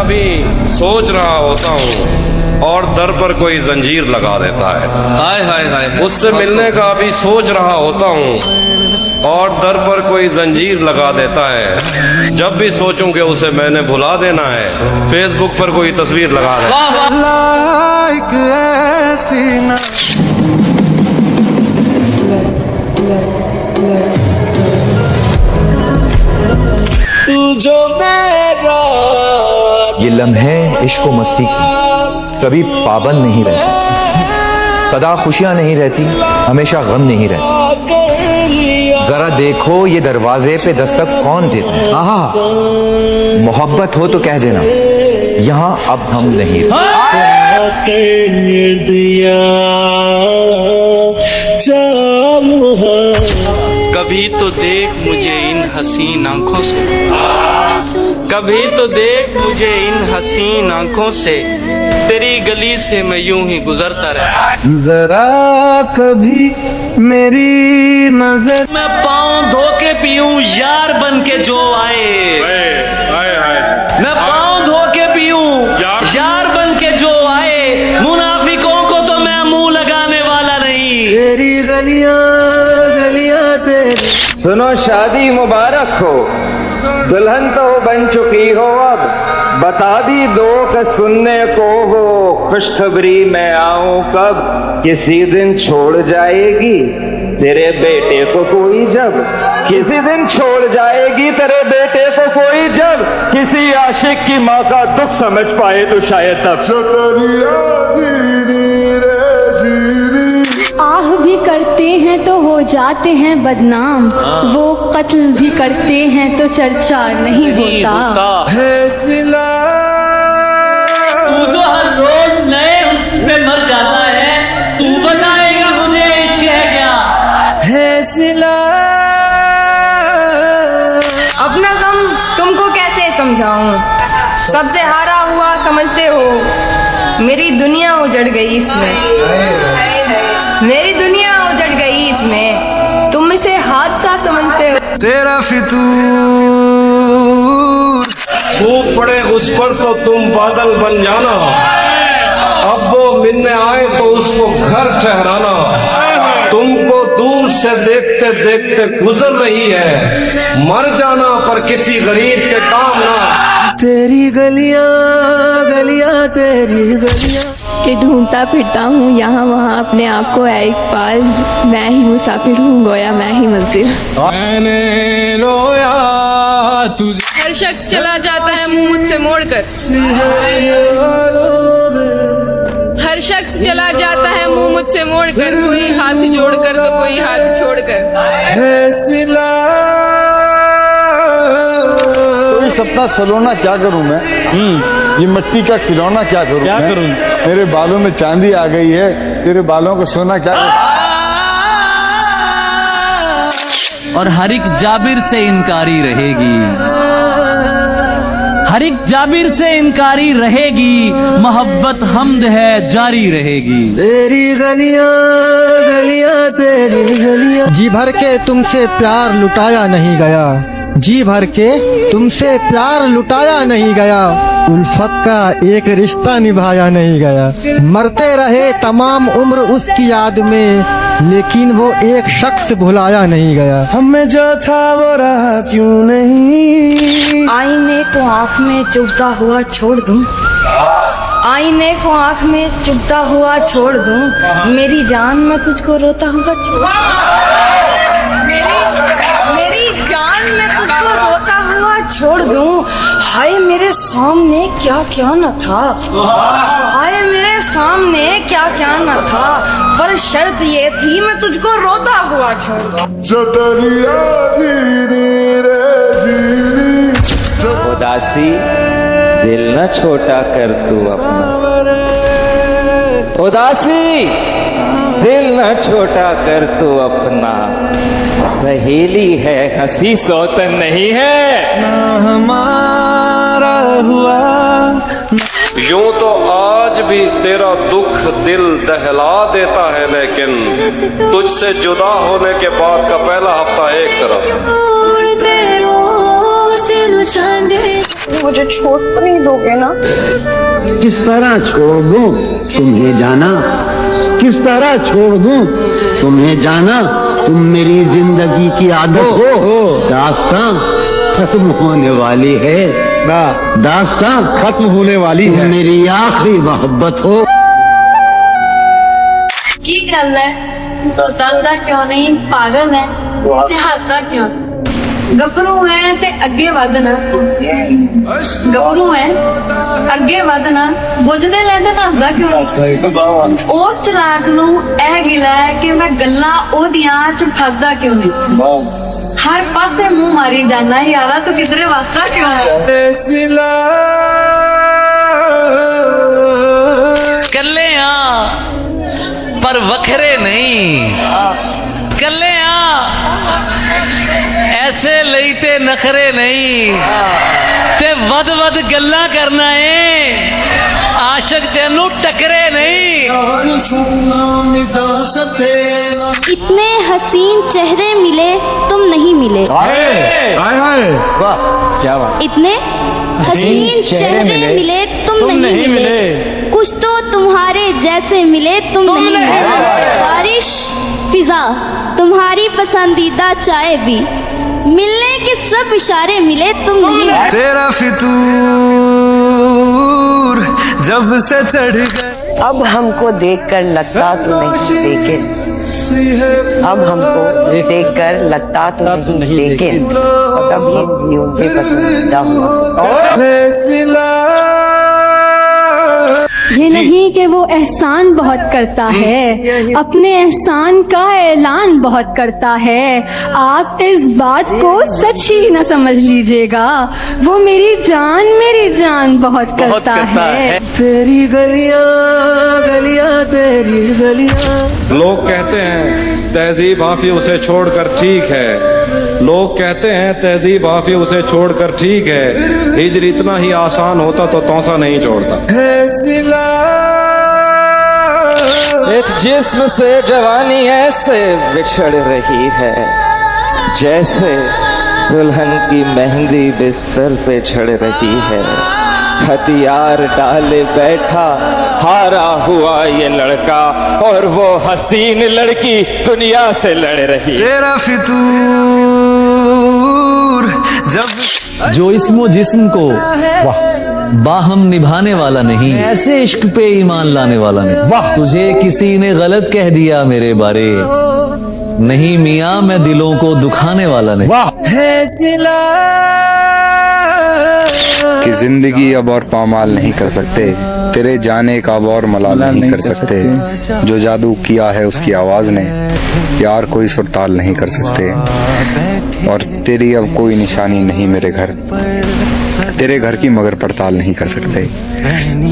भी सोच रहा होता हूँ और दर पर कोई जंजीर लगा देता है। हाय हाय हाय। उससे मिलने का भी सोच रहा होता हूँ और दर पर कोई जंजीर लगा देता है। जब भी सोचूं कि उसे मैंने भुला देना है, फेसबुक पर कोई तस्वीर लगा दे। वाह वाह। लाइक ऐसी ना तू जो मेरा। ये लम्हे इश्क व मस्ती की कभी पाबंद नहीं रहते, सदा खुशियां नहीं रहती, हमेशा गम नहीं रहता। जरा देखो ये दरवाजे पे दस्तक कौन देता है। आहा, मोहब्बत हो तो कह देना, यहाँ अब हम नहीं दिया कभी तो देख मुझे इन हसीन आंखों से, कभी तो देख मुझे इन हसीन आंखों से, तेरी गली से मैं यूं ही गुजरता रहा। जरा कभी मेरी नजर। मैं पाँव धो के पीऊं यार बन के जो आए, मैं पाँव धो के पीऊं यार बन के जो आए, मुनाफिकों को तो मैं मुंह लगाने वाला नहीं। तेरी गलियां गलियां तेरी। सुनो, शादी मुबारक हो, दुल्हन तो बन चुकी हो, अब बता दी दो कि सुनने को हो खुशखबरी मैं आऊं कब। किसी दिन छोड़ जाएगी तेरे बेटे को कोई जब, किसी दिन छोड़ जाएगी तेरे बेटे को कोई जब, किसी आशिक की माँ का दुख समझ पाए तो शायद तब। आह भी करते हैं तो हो जाते हैं बदनाम, वो कत्ल भी करते हैं तो चर्चा नहीं होता। है सिला तू जो हर रोज नए हुस्न पे मर जाता है, तू बताएगा मुझे इश्क है क्या? है सिला। अपना गम तुमको कैसे समझाऊं, सबसे हारा हुआ समझते हो, मेरी दुनिया उजड़ गई इसमें, मेरी दुनिया उजड़ गई इसमें, तुम इसे हादसा समझते हो। तेरा फितूर धूप पड़े उस पर तो तुम बादल बन जाना, अब वो मिलने आए तो उसको घर ठहराना। तुमको दूर से देखते देखते गुजर रही है, मर जाना पर किसी गरीब के काम ना। तेरी गलियां गलियां तेरी गलियां। कि ढूंढता फिरता हूँ यहाँ वहाँ अपने आप को है इकबाल, मैं ही मुसाफिर हूँ गोया मैं ही मंजिल। मैंने रोया तुझे। हर शख्स चला जाता है मुंह मुझसे मोड़कर, हर शख्स चला जाता है मुंह मुझसे मोड़कर, कोई हाथ जोड़कर तो कोई हाथ छोड़कर। है सिला। कोई सपना सलोना क्या करूं मैं, ये मिट्टी का खिलौना क्या करूं मैं? मेरे बालों में चांदी आ गई है, तेरे बालों को सोना क्या करूं? और हर एक जाबिर से इनकारी रहेगी, हर एक जाबिर से इनकारी रहेगी, मोहब्बत हमद है जारी रहेगी। तेरी गलियां गलियां तेरी गलियां। जी भर के तुमसे प्यार लुटाया नहीं गया, जी भर के तुमसे प्यार लुटाया नहीं गया, उल्फत का एक रिश्ता निभाया नहीं गया। मरते रहे तमाम उम्र उसकी याद में, लेकिन वो एक शख्स भुलाया नहीं गया। हमें जो था वो रहा क्यों नहीं। आईने को आँख में चुभता हुआ छोड़ दूं, आईने को आँख में चुभता हुआ छोड़ दूं, मेरी जान मैं तुझको रोता हुआ छोड़, मेरी जान मैं तुझको रोता हुआ छोड़ दूं। हाय मेरे सामने क्या क्या न था, हाय मेरे सामने क्या क्या न था, पर शर्त ये थी मैं तुझको रोता हुआ छोड़ दूं। उदासी दिल न छोटा कर तू अपना, उदासी दिल न छोटा कर तू अपना, सहेली है हंसी सौतन नहीं है। ना हमारा हुआ। यूं तो आज भी तेरा दुख दिल दहला देता है, लेकिन तुझसे जुदा होने के बाद का पहला हफ्ता एक तरफ। मुझे छोड़ तो नहीं दोगे ना? किस तरह छोड़ दूं तुम्हें जाना, किस तरह छोड़ दूं तुम्हें जाना, तुम मेरी जिंदगी की आदत हो, दास्तां खत्म होने वाली है, दास्तां खत्म होने वाली है, मेरी आखिरी मोहब्बत हो। की गल है तो समझदा क्यों नहीं, पागल है ते हसदा क्यों? गभरू है ते अगे वधना, गभरू है अगे वधना, बुझदे लेंदे हसदा क्यों? उस चलाक नू ए गिला है कि मैं गल्लां ओदियां च फसदा क्यों नहीं? हर पासे मुंह मारी जाना यारा, तू किधरे वास्ता क्यों है? कल्ले पर वखरे नहीं, कल्ले ऐसे लईते नखरे नहीं, ते वद वद गल्ला करना है, आशिक तेनू टकरे नहीं। इतने हसीन चेहरे मिले तुम नहीं मिले, वाह क्या बात। इतने हसीन चेहरे मिले तुम नहीं मिले, कुछ तो तुम्हारे जैसे मिले तुम नहीं मिले। बारिश फिजा तुम्हारी पसंदीदा चाय भी, मिलने के सब इशारे मिले तुम नहीं मिले। तेरा फितूर जब से चढ़ गए, अब हमको देखकर लगता तो नहीं लेकिन, अब हमको देखकर लगता तो नहीं लेकिन, कभी भी उनके पसंदीदा हुआ। ये नहीं कि वो एहसान बहुत करता है, अपने एहसान का ऐलान बहुत करता है। आप इस बात को सच ही न समझ लीजिएगा, वो मेरी जान बहुत करता है। तेरी गलियां गलियां तेरी गलियां। लोग कहते हैं तहजीब आफी उसे छोड़कर ठीक है, लोग कहते हैं तहजीब आफी उसे छोड़कर ठीक है, हिजर इतना ही आसान होता तो तौसा नहीं छोड़ता। एक जिस्म से जवानी ऐसे बिछड़ रही है, जैसे दुल्हन की मेहंदी बिस्तर पे चढ़ रही है। हथियार डाले बैठा हारा हुआ ये लड़का, और वो हसीन लड़की दुनिया से लड़ रही। तेरा फितूर जब जो इस्मो जिस्म को बाहम निभाने वाला नहीं, ऐसे इश्क पे ईमान लाने वाला नहीं। वाह तुझे किसी ने गलत कह दिया मेरे बारे, नहीं मियाँ मैं दिलों को दुखाने वाला नहीं। वाह कि जिंदगी अब और पामाल नहीं कर सकते, तेरे जाने का अब और मलाल नहीं कर सकते। जो जादू किया है उसकी आवाज ने, यार कोई सुरताल नहीं कर सकते। और तेरी अब कोई निशानी नहीं मेरे घर, तेरे घर की मगर पड़ताल नहीं कर सकते।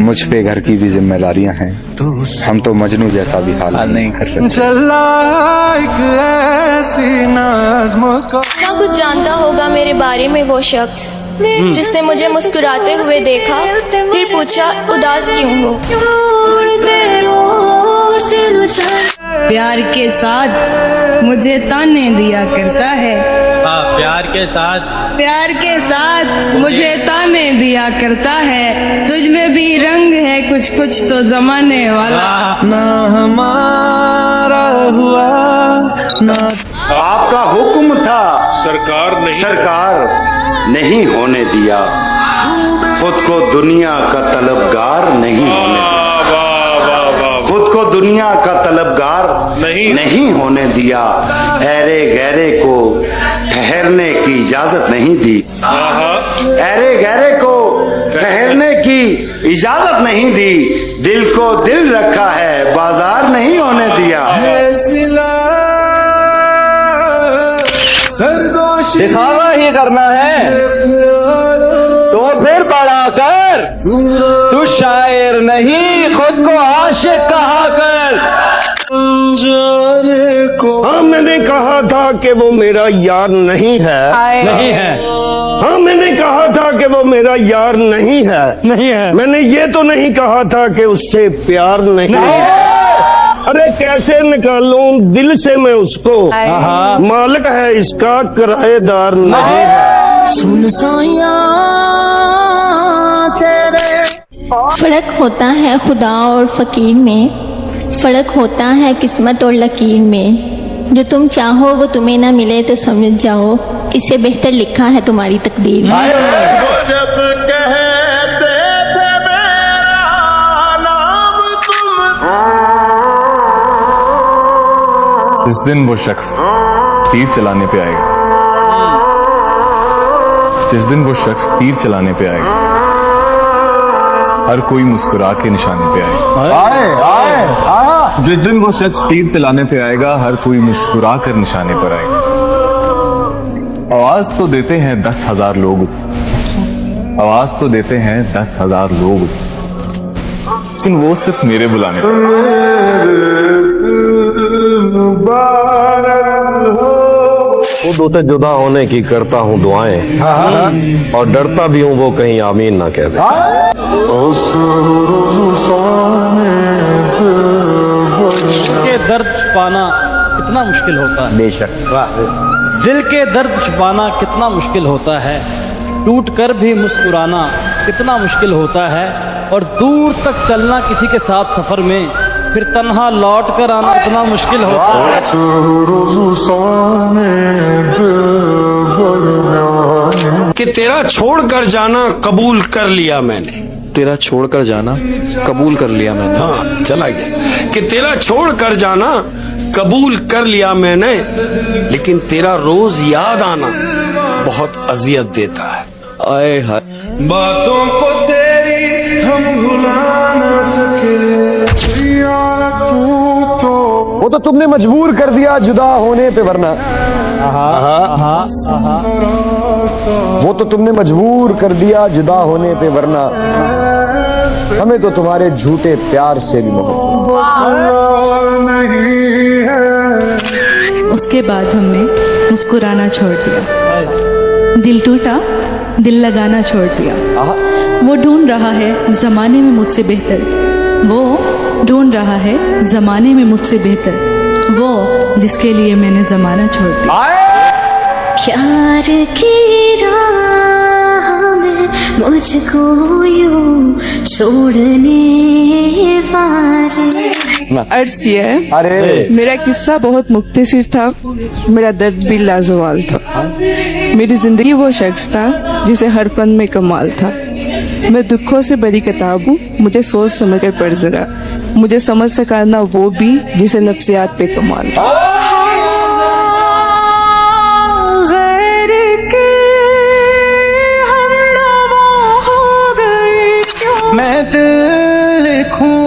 मुझ पे घर की भी जिम्मेदारियां हैं, हम तो मजनू जैसा भी हाल नहीं कर सकते। ना कुछ जानता होगा मेरे बारे में वो शख्स, जिसने मुझे मुस्कुराते हुए देखा, फिर पूछा उदास क्यों हो। प्यार के साथ मुझे ताने दिया करता है, प्यार के साथ मुझे ताने दिया करता है। तुझ में भी रंग है कुछ तो जमाने वाला। ना हमारा हुआ ना आपका हुक्म था, सरकार सरकार नहीं होने दिया, खुद को दुनिया का तलबगार नहीं होने दिया, खुद को दुनिया का तलबगार नहीं होने दिया। ऐरे गहरे को ठहरने की इजाजत नहीं दी, ऐरे गहरे को ठहरने की इजाजत नहीं दी। दिल को दिल रखा है, बाजार नहीं होने दिया। दिखावा ही करना है तो फिर बड़ा कर, तू शायर नहीं खुद को आशिक कहा कर। हाँ मैंने कहा था कि वो मेरा यार नहीं है, हाँ मैंने कहा था कि वो मेरा यार नहीं है, मैंने ये तो नहीं कहा था कि उससे प्यार नहीं है। अरे कैसे निकालूं दिल से मैं उसको, मालिक है इसका किराएदार नहीं है। सुन साया तेरे फर्क होता है खुदा और फकीर में, फर्क होता है किस्मत और लकीर में। जो तुम चाहो वो तुम्हें ना मिले तो समझ जाओ, इससे बेहतर लिखा है तुम्हारी तकदीर में। जब कहते थे मेरा नाम तुम, जिस दिन वो शख्स तीर चलाने पे आएगा, जिस दिन वो शख्स तीर चलाने पे आएगा, हर कोई मुस्कुरा के निशाने पे आएगा। जिस दिन वो शख्स तीर चलाने पे आएगा, हर कोई मुस्कुरा कर निशाने पर आएगा। आवाज तो देते हैं 10,000 लोग उसे, आवाज तो देते हैं 10,000 लोग उसे, लेकिन वो सिर्फ मेरे बुलाने पर। खुद से जुदा होने की करता हूँ दुआएं, और डरता भी हूँ वो कहीं आमीन ना कह दे। के दर्द छुपाना कितना मुश्किल होता है, बेशक। दिल के दर्द छुपाना कितना मुश्किल होता है, टूट कर भी मुस्कुराना कितना मुश्किल होता है, और दूर तक चलना किसी के साथ सफर में, फिर तन्हा लौट कर आना इतना मुश्किल होता है। कि तेरा छोड़कर जाना कबूल कर लिया मैंने, तेरा छोड़कर जाना कबूल कर लिया मैंने। हाँ चला गया। कि तेरा छोड़कर जाना कबूल कर लिया मैंने, लेकिन तेरा रोज याद आना बहुत अजियत देता है। आए हाय, बातों को तेरी हम भुला ना सके। वो तो तुमने मजबूर कर दिया जुदा होने पे, वरना वो तो तुमने मजबूर कर दिया जुदा होने पे, वरना हमें तो तुम्हारे झूठे प्यार से भी मोहब्बत। उसके बाद हमने मुस्कुराना छोड़ दिया, दिल टूटा दिल लगाना छोड़ दिया। वो ढूंढ रहा है जमाने में मुझसे बेहतर, वो ढूंढ रहा है जमाने में मुझसे बेहतर, वो जिसके लिए मैंने जमाना छोड़ दिया। प्यार की राह में मुझको यूं छोड़ने वाले। अर्ज किया है। अरे मेरा किस्सा बहुत मुख्तसर था, मेरा दर्द भी लाजवाल था। मेरी जिंदगी वो शख्स था जिसे हर फन में कमाल था। मैं दुखों से बड़ी किताब हूँ, मुझे सोच समझ कर पढ़ जरा, मुझे समझ सका ना वो भी जिसे नफ्सियात पे कमाल था। मैं दिल लिखूं